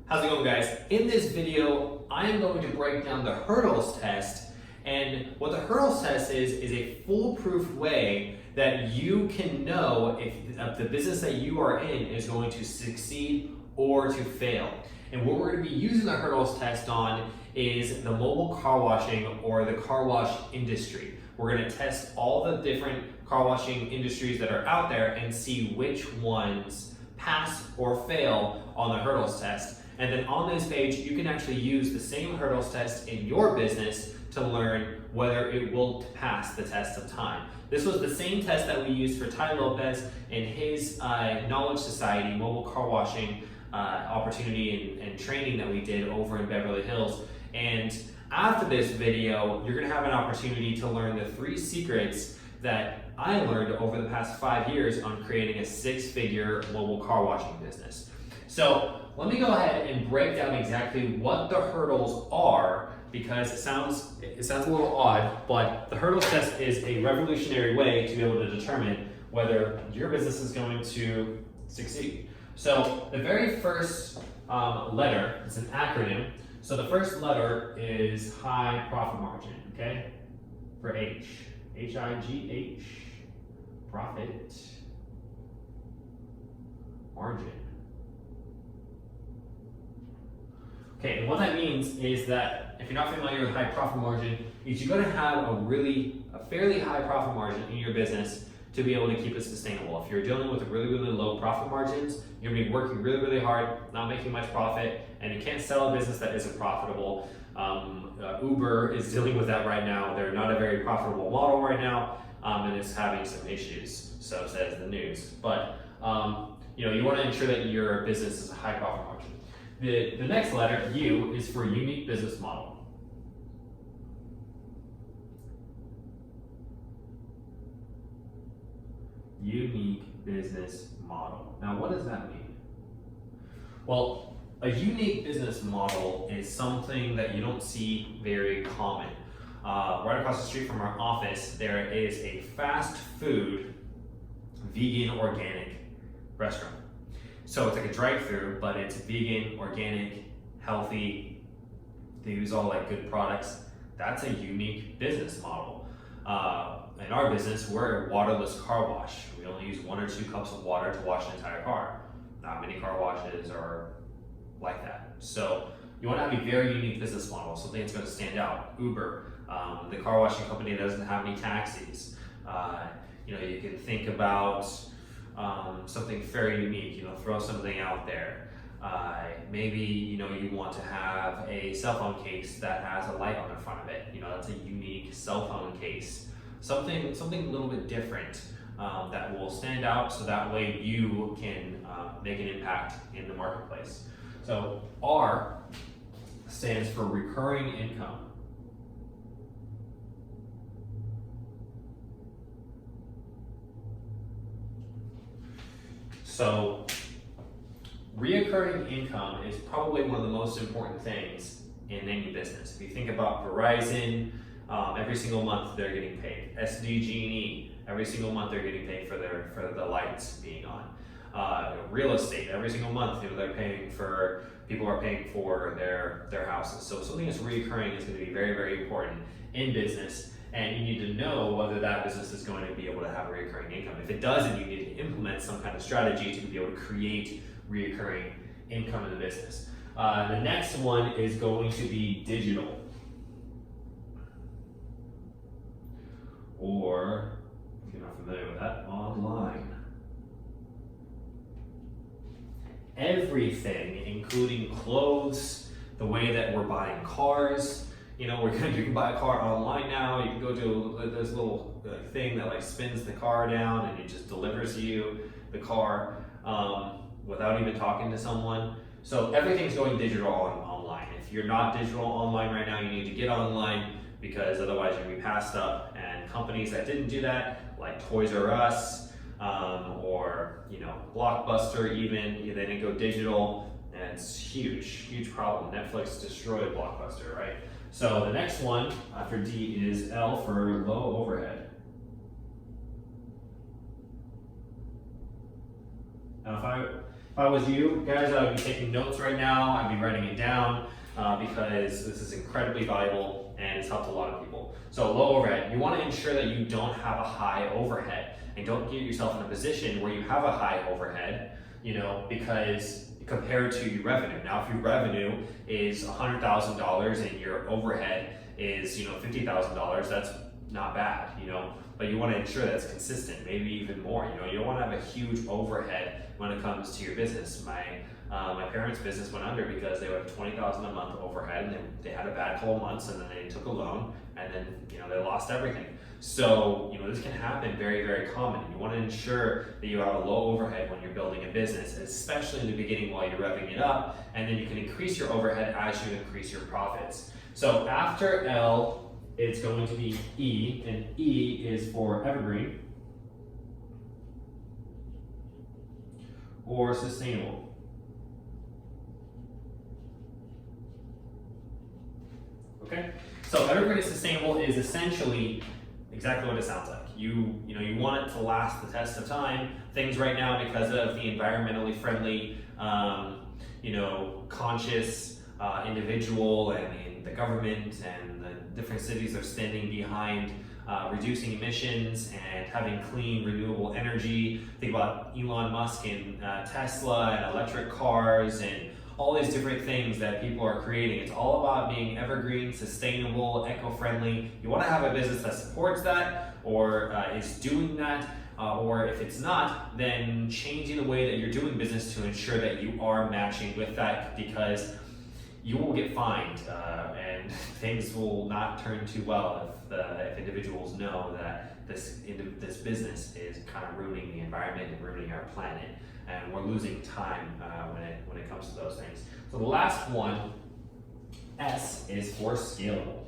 How's it going, guys? In this video, I am going to break down the hurdles test. And what the hurdles test is a foolproof way that you can know if the business that you are in is going to succeed or to fail. And what we're going to be using the hurdles test on is the mobile car washing or the car wash industry. We're going to test all the different car washing industries that are out there and see which ones pass or fail on the hurdles test. And then on this page, you can actually use the same hurdles test in your business to learn whether it will pass the test of time. This was the same test that we used for Ty Lopez in his Knowledge Society mobile car washing opportunity and training that we did over in Beverly Hills. And after this video, you're gonna have an opportunity to learn the 3 secrets that I learned over the past 5 years on creating a 6-figure mobile car washing business. So let me go ahead and break down exactly what the hurdles are, because it sounds a little odd, but the hurdles test is a revolutionary way to be able to determine whether your business is going to succeed. So the very first letter, it's an acronym. So the first letter is high profit margin, okay? For H, H-I-G-H, profit margin. Okay, and what that means is that if you're not familiar with high profit margin, is you're going to have a fairly high profit margin in your business to be able to keep it sustainable. If you're dealing with really low profit margins, you're going to be working really hard, not making much profit, and you can't sell a business that isn't profitable. Uber is dealing with that right now. They're not a very profitable model right now, and it's having some issues, so says the news. But you want to ensure that your business is a high profit margin. The next letter, U, is for unique business model. Unique business model. Now, what does that mean? Well, a unique business model is something that you don't see very common. Right across the street from our office, there is a fast food, vegan, organic restaurant. So it's like a drive-through, but it's vegan, organic, healthy. They use all like good products. That's a unique business model. In our business, we're a waterless car wash. We only use 1 or 2 cups of water to wash an entire car. Not many car washes are like that. So you want to have a very unique business model, something that's going to stand out. Uber, the car washing company doesn't have any taxis. You can think about something very unique, throw something out there. Maybe, you want to have a cell phone case that has a light on the front of it. That's a unique cell phone case. Something a little bit different that will stand out, so that way you can make an impact in the marketplace. So R stands for recurring income. So reoccurring income is probably one of the most important things in any business. If you think about Verizon, every single month they're getting paid. SDG&E, every single month they're getting paid for the lights being on. Real estate, every single month people are paying for their houses. So something that's reoccurring is going to be very important in business. And you need to know whether that business is going to be able to have a recurring income. If it doesn't, you need to implement some kind of strategy to be able to create recurring income in the business. The next one is going to be digital. Or, if you're not familiar with that, online. Everything, including clothes, the way that we're buying cars. You can buy a car online now. You can go to this little thing that like spins the car down and it just delivers you the car without even talking to someone. So everything's going digital online. If you're not digital online right now, you need to get online, because otherwise you're gonna be passed up. And companies that didn't do that, like Toys R Us or Blockbuster, even they didn't go digital, and it's huge problem. Netflix destroyed Blockbuster, right? So the next one after D is L for low overhead. Now if If I was you guys, I would be taking notes right now. I'd be writing it down because this is incredibly valuable and it's helped a lot of people. So low overhead, you want to ensure that you don't have a high overhead and don't get yourself in a position where you have a high overhead, because compared to your revenue. Now, if your revenue is $100,000 and your overhead is, $50,000, that's not bad, but you want to ensure that's consistent, maybe even more. You don't want to have a huge overhead when it comes to your business. My parents' business went under because they would have $20,000 a month overhead, and they had a bad couple months, and then they took a loan, and then they lost everything. So this can happen very, very common. You want to ensure that you have a low overhead when you're building a business, especially in the beginning while you're revving it up, and then you can increase your overhead as you increase your profits. So after L, it's going to be E, and E is for evergreen or sustainable. Okay, so evergreen and sustainable is essentially exactly what it sounds like. You want it to last the test of time. Things right now, because of the environmentally friendly, conscious individual and the government and the different cities are standing behind reducing emissions and having clean, renewable energy. Think about Elon Musk and Tesla and electric cars and all these different things that people are creating. It's all about being evergreen, sustainable, eco-friendly. You want to have a business that supports that or is doing that, or if it's not, then changing the way that you're doing business to ensure that you are matching with that, because you will get fined and things will not turn too well if individuals know that this business is kind of ruining the environment and ruining our planet, and we're losing time when it comes to those things. So the last one, S, is for scalable.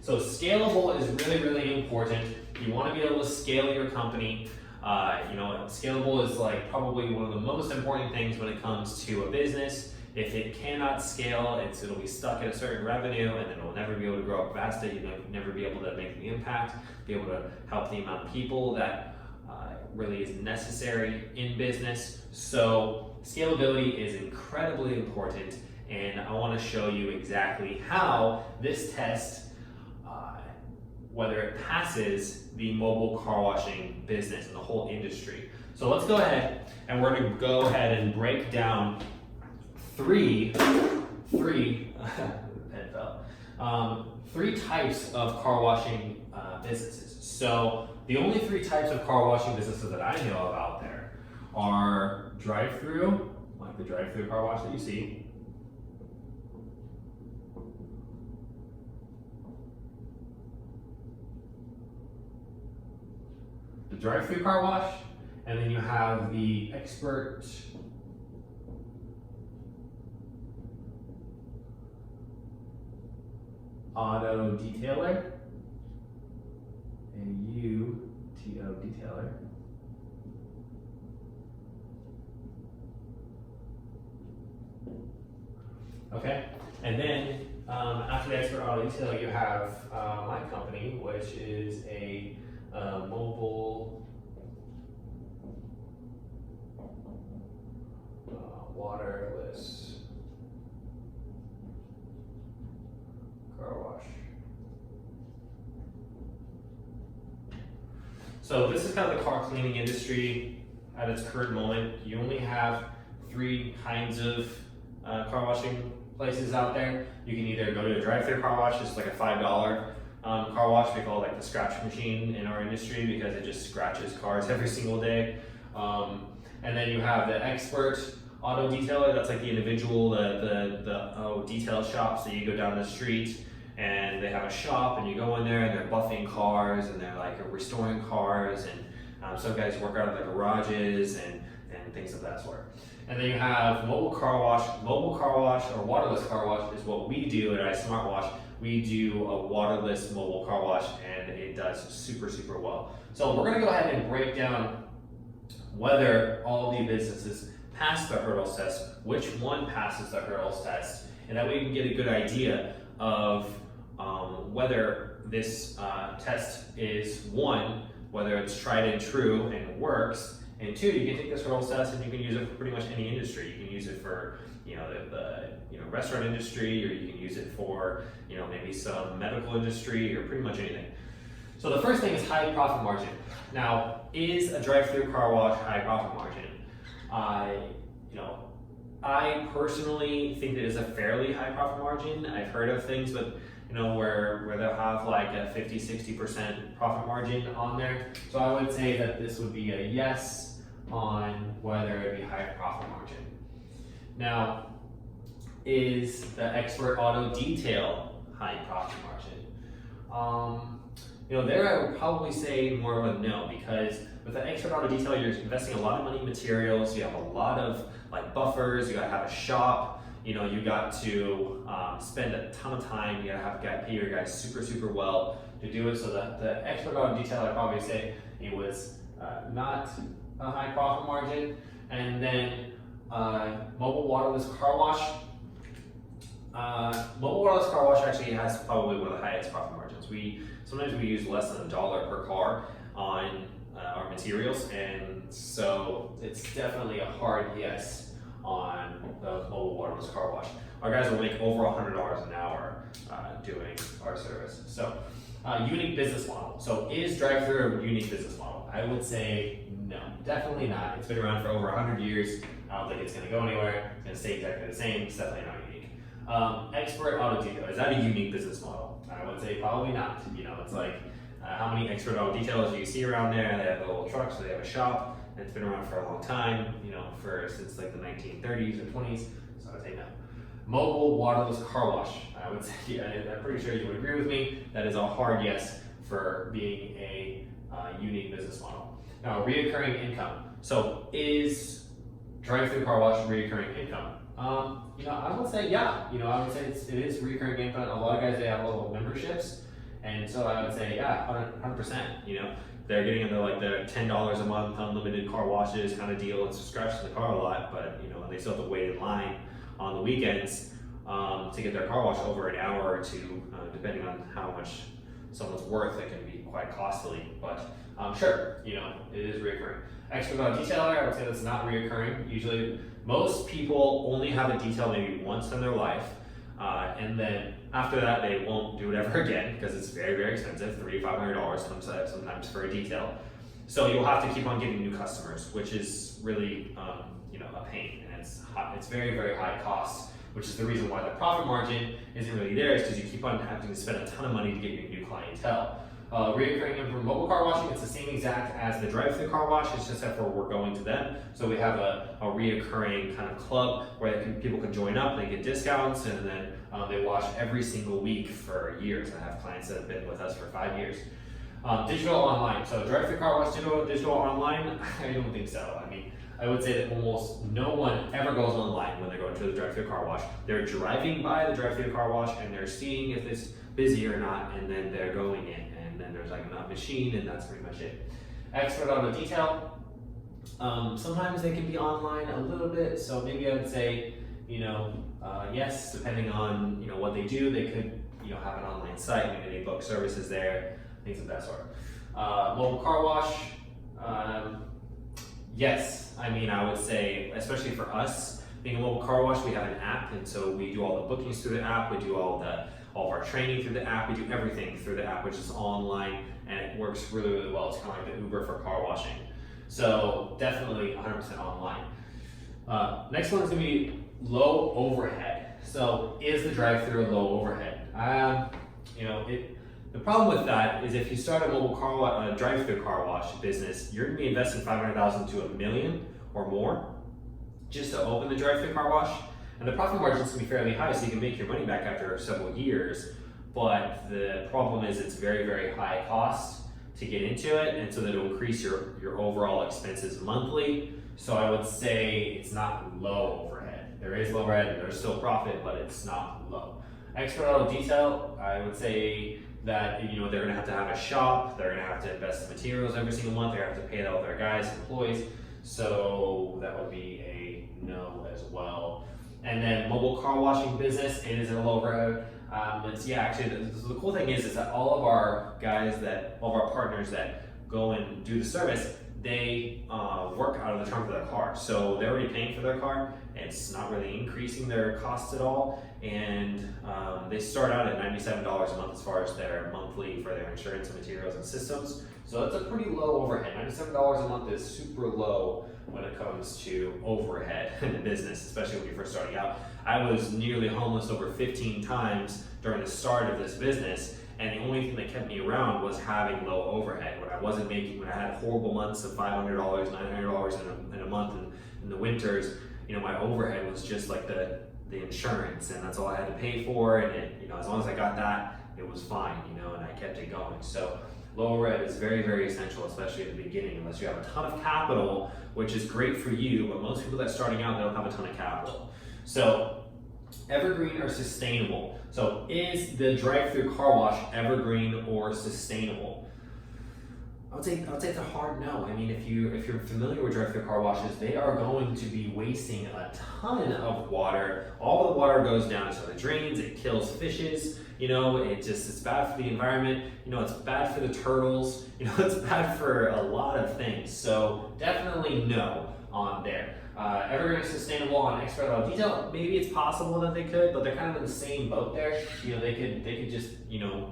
So scalable is really, really important. You want to be able to scale your company. Scalable is probably one of the most important things when it comes to a business. If it cannot scale, it'll be stuck at a certain revenue, and then it'll never be able to grow up fast. You'll never be able to make the impact, be able to help the amount of people that really is necessary in business. So scalability is incredibly important, and I want to show you exactly how this test, whether it passes the mobile car washing business and the whole industry. So let's go ahead and we're going to go ahead and break down three types of car washing businesses. So the only three types of car washing businesses that I know of out there are drive-through, like the drive-through car wash that you see, the drive-through car wash, and then you have the expert auto detailer, A-U-T-O detailer. Okay, and then after the expert auto detailer, you have my company, which is a mobile waterless car wash. So this is kind of the car cleaning industry at its current moment. You only have three kinds of car washing places out there. You can either go to a drive-through car wash, it's like a $5 car wash. We call it like the scratch machine in our industry because it just scratches cars every single day. And then you have the expert auto detailer. That's like the individual, the detail shops that you go down the street and they have a shop and you go in there and they're buffing cars and they're like restoring cars, and some guys work out of the garages and things of that sort. And then you have mobile car wash. Mobile car wash or waterless car wash is what we do at iSmartWash. We do a waterless mobile car wash and it does super, super well. So we're gonna go ahead and break down whether all the businesses pass the hurdles test, which one passes the hurdles test, and that way you can get a good idea of whether this test is, one, whether it's tried and true and works. And two, you can take this hurdles test and you can use it for pretty much any industry. You can use it for the restaurant industry, or you can use it for maybe some medical industry, or pretty much anything. So the first thing is high profit margin. Now, is a drive-through car wash high profit margin? I personally think that it's a fairly high profit margin. I've heard of things, but where they'll have like a 50-60% profit margin on there. So I would say that this would be a yes on whether it be high profit margin. Now, is the expert auto detail high profit margin? There I would probably say more of a no, because with the expert auto detail, you're investing a lot of money in materials. You have a lot of like buffers. You gotta have a shop. You got to spend a ton of time. You gotta have a guy pay your guys super well to do it. So the expert auto detail, I'd probably say it was not a high profit margin. And then mobile waterless car wash. Mobile waterless car wash actually has probably one of the highest profit margins. Sometimes we use less than $1 per car on our materials, and so it's definitely a hard yes on the mobile waterless car wash. Our guys will make over $100 an hour doing our service. So unique business model. So is drive-through a unique business model? I would say no, definitely not. It's been around for over 100 years. I don't think it's going to go anywhere. It's going to stay exactly the same. It's definitely not unique. Expert auto detail, is that a unique business model? I would say probably not. It's like how many expert auto detailers do you see around there? They have a little truck, so they have a shop, and it's been around for a long time, since like the 1930s or 20s, so I would say no. Mobile waterless car wash, I would say, I'm pretty sure you would agree with me, that is a hard yes for being a unique business model. Now, reoccurring income. So is drive-through car wash reoccurring income? I would say yeah. I would say it is recurring income. A lot of guys, they have little memberships, and so I would say yeah, 100%. They're getting into like the $10 a month unlimited car washes kind of deal. It's scratching the car a lot, but they still have to wait in line on the weekends to get their car wash over an hour or two, depending on how much someone's worth. It can be quite costly, but sure, it is reoccurring. Expert auto detailer, I would say that's not reoccurring. Usually, most people only have a detail maybe once in their life, and then after that they won't do it ever again because it's very expensive, $300 to $500 sometimes for a detail. So you'll have to keep on getting new customers, which is really a pain, and it's very high cost, which is the reason why the profit margin isn't really there, is because you keep on having to spend a ton of money to get your new clientele. Reoccurring income from mobile car washing, it's the same exact as the drive-through car wash, it's just that we're going to them. So we have a reoccurring kind of club where people can join up, they get discounts, and then they wash every single week for years. I have clients that have been with us for 5 years. Digital online, so drive-through car wash, digital online, I don't think so. I would say that almost no one ever goes online when they're going to the drive-through car wash. They're driving by the drive-through car wash and they're seeing if it's busy or not, and then they're going in, and then there's like a machine, and that's pretty much it. Expert auto detail. Sometimes they can be online a little bit, so maybe I would say, yes, depending on what they do, they could have an online site, maybe they book services there, things of that sort. Mobile car wash. Yes, I would say, especially for us, being a mobile car wash, we have an app, and so we do all the bookings through the app, we do all of our training through the app, we do everything through the app, which is online, and it works really well. It's kind of like the Uber for car washing. So definitely 100% online. Next one is going to be low overhead. So is the drive-through a low overhead? The problem with that is if you start a mobile drive-through car wash business, you're going to be investing $500,000 to $1 million or more just to open the drive-through car wash, and the profit margin is going to be fairly high, so you can make your money back after several years. But the problem is it's very high cost to get into it, and so that will increase your overall expenses monthly. So I would say it's not low overhead. There is low overhead, and there's still profit, but it's not low. Expert auto detail, I would say that they're going to have a shop, they're going to have to invest in materials every single month, they're going to have to pay all their guys, employees, so that would be a no as well. And then mobile car washing business, it is a low overhead. Actually the cool thing is that all of our guys, all of our partners that go and do the service, they work out of the trunk of their car. So they're already paying for their car. It's not really increasing their costs at all. And they start out at $97 a month as far as their monthly for their insurance and materials and systems. So it's a pretty low overhead. $97 a month is super low when it comes to overhead in the business, especially when you're first starting out. I was nearly homeless over 15 times during the start of this business, and the only thing that kept me around was having low overhead. When I had horrible months of $500, $900 in a month in the winters, my overhead was just like the insurance, and that's all I had to pay for, and as long as I got that, it was fine, and I kept it going. So low overhead is very, very essential, especially at the beginning, unless you have a ton of capital, which is great for you, but most people that are starting out, they don't have a ton of capital. So evergreen or sustainable. So is the drive-through car wash evergreen or sustainable? I would say it's a hard no. I mean, if you're familiar with drive-through car washes, they are going to be wasting a ton of water. All the water goes down into the drains. It kills fishes. It's bad for the environment. It's bad for the turtles. It's bad for a lot of things. So definitely no on there. Evergreen is sustainable on expert auto detail. Maybe it's possible that they could, but they're kind of in the same boat there. They could just,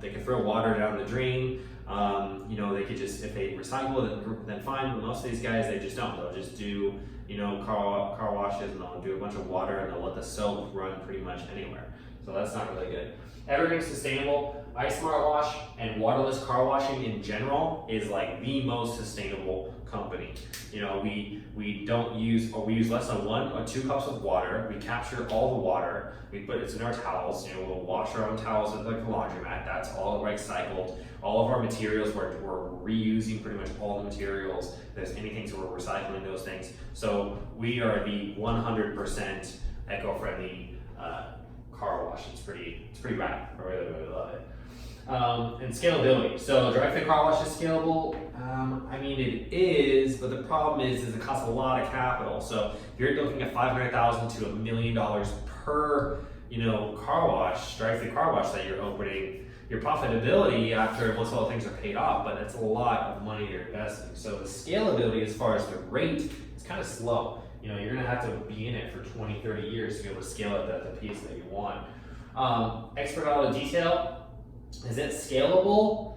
they could throw water down the drain. They could just, if they recycle, then fine. But most of these guys, they just don't. They'll just do, car washes, and they'll do a bunch of water, and they'll let the soap run pretty much anywhere. So that's not really good. Evergreen Sustainable, iSmart Wash, and waterless car washing in general is like the most sustainable company. We don't use, or we use less than 1 or 2 cups of water. We capture all the water. We put it in our towels. We'll wash our own towels at the laundromat. That's all recycled. All of our materials, we're reusing pretty much all the materials. If there's anything, so we're recycling those things. So we are the 100% eco-friendly car wash. It's pretty rad. I really, really love it. And scalability. So drive-through car wash is scalable. It is, but the problem is it costs a lot of capital. So if you're looking at $500,000 to $1 million per, car wash, drive-through car wash that you're opening, your profitability after once all the things are paid off, but it's a lot of money you're investing. So the scalability as far as the rate is kind of slow. You're gonna have to be in it for 20, 30 years to be able to scale it at the pace that you want. Expert auto detail, is it scalable?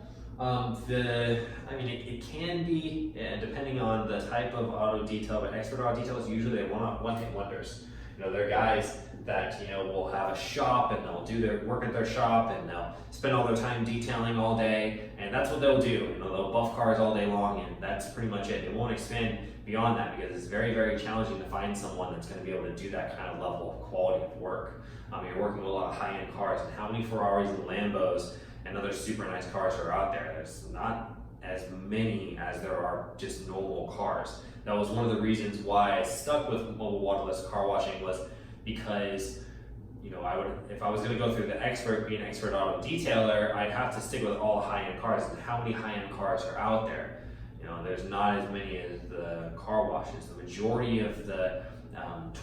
It can be, depending on the type of auto detail, but expert auto details, usually they want one-hit wonders. They're guys that, will have a shop, and they'll do their work at their shop, and they'll spend all their time detailing all day, and that's what they'll do. They'll buff cars all day long, and that's pretty much it. They won't expand beyond that because it's very, very challenging to find someone that's going to be able to do that kind of level of quality of work. You're working with a lot of high-end cars, and how many Ferraris and Lambos and other super nice cars are out there? There's not as many as there are just normal cars. That was one of the reasons why I stuck with mobile waterless car washing, was because if I was going to go through being an expert auto detailer, I'd have to stick with all the high-end cars. And how many high-end cars are out there? There's not as many as the car washes. The majority of the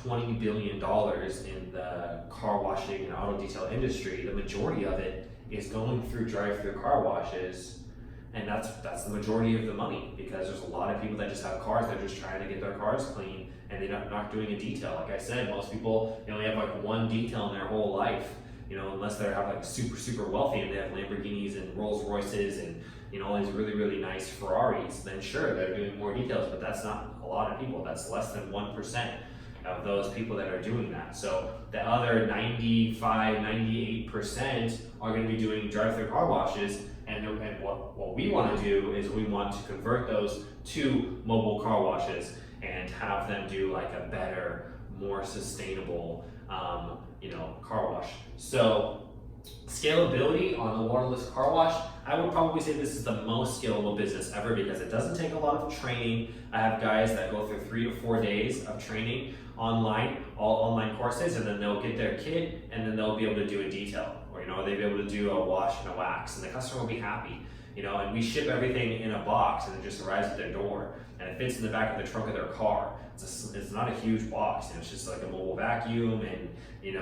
$20 billion in the car washing and auto detail industry, the majority of it is going through drive-through car washes, and that's the majority of the money, because there's a lot of people that just have cars, they're just trying to get their cars clean, and they're not doing a detail. Like I said, most people only have like one detail in their whole life, unless they have like super wealthy and they have Lamborghinis and Rolls Royces and all these really, really nice Ferraris, then sure, they're doing more details, but that's not a lot of people. That's less than 1% of those people that are doing that. So the other 95, 98% are going to be doing drive-through car washes, and what we want to do is we want to convert those to mobile car washes and have them do like a better, more sustainable car wash. So scalability on the waterless car wash, I would probably say this is the most scalable business ever, because it doesn't take a lot of training. I have guys that go through 3 to 4 days of training online, all online courses, and then they'll get their kit, and then they'll be able to do a detail, or they'll be able to do a wash and a wax, and the customer will be happy. And we ship everything in a box, and it just arrives at their door, and it fits in the back of the trunk of their car. It's not a huge box. It's just like a mobile vacuum and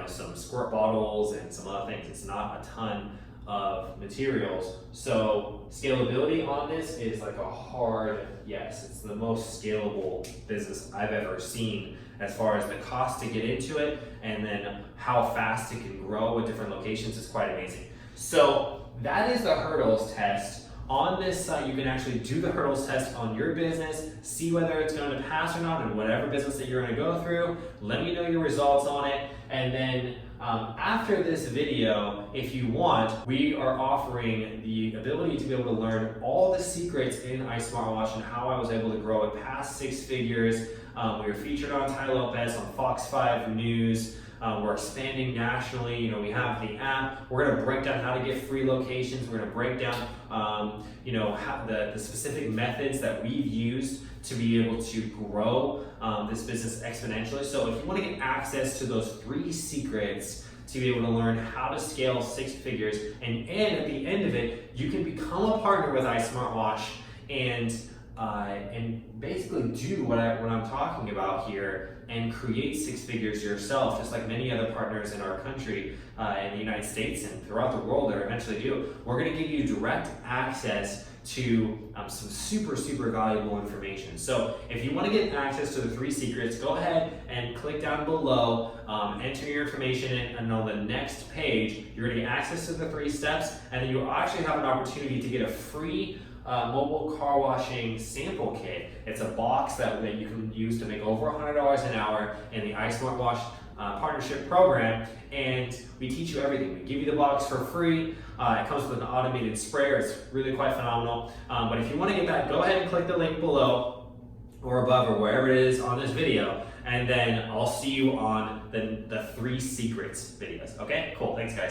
some squirt bottles and some other things. It's not a ton of materials. So scalability on this is like a hard yes. It's the most scalable business I've ever seen as far as the cost to get into it, and then how fast it can grow with different locations is quite amazing. So that is the hurdles test. On this site, you can actually do the hurdles test on your business, see whether it's going to pass or not in whatever business that you're going to go through. Let me know your results on it. And then after this video, if you want, we are offering the ability to be able to learn all the secrets in iSmartWatch and how I was able to grow it past 6 figures. We were featured on Tai Lopez, on Fox 5 News. We're expanding nationally. You know, we have the app. We're going to break down how to get free locations. We're going to break down, you know, how the specific methods that we've used to be able to grow this business exponentially. So if you want to get access to those 3 secrets to be able to learn how to scale 6 figures, and at the end of it, you can become a partner with iSmartWatch and basically do what I'm talking about here and create 6 figures yourself, just like many other partners in our country, in the United States and throughout the world that eventually do. We're going to give you direct access to some super valuable information. So if you want to get access to the 3 secrets, go ahead and click down below, enter your information in, and on the next page, you're going to get access to the 3 steps, and then you'll actually have an opportunity to get a free mobile car washing sample kit. It's a box that you can use to make over $100 an hour in the iSmartWatch partnership program, and we teach you everything. We give you the box for free. It comes with an automated sprayer. It's really quite phenomenal. But if you want to get that, go ahead and click the link below or above or wherever it is on this video, and then I'll see you on the 3 secrets videos. Okay, cool. Thanks, guys.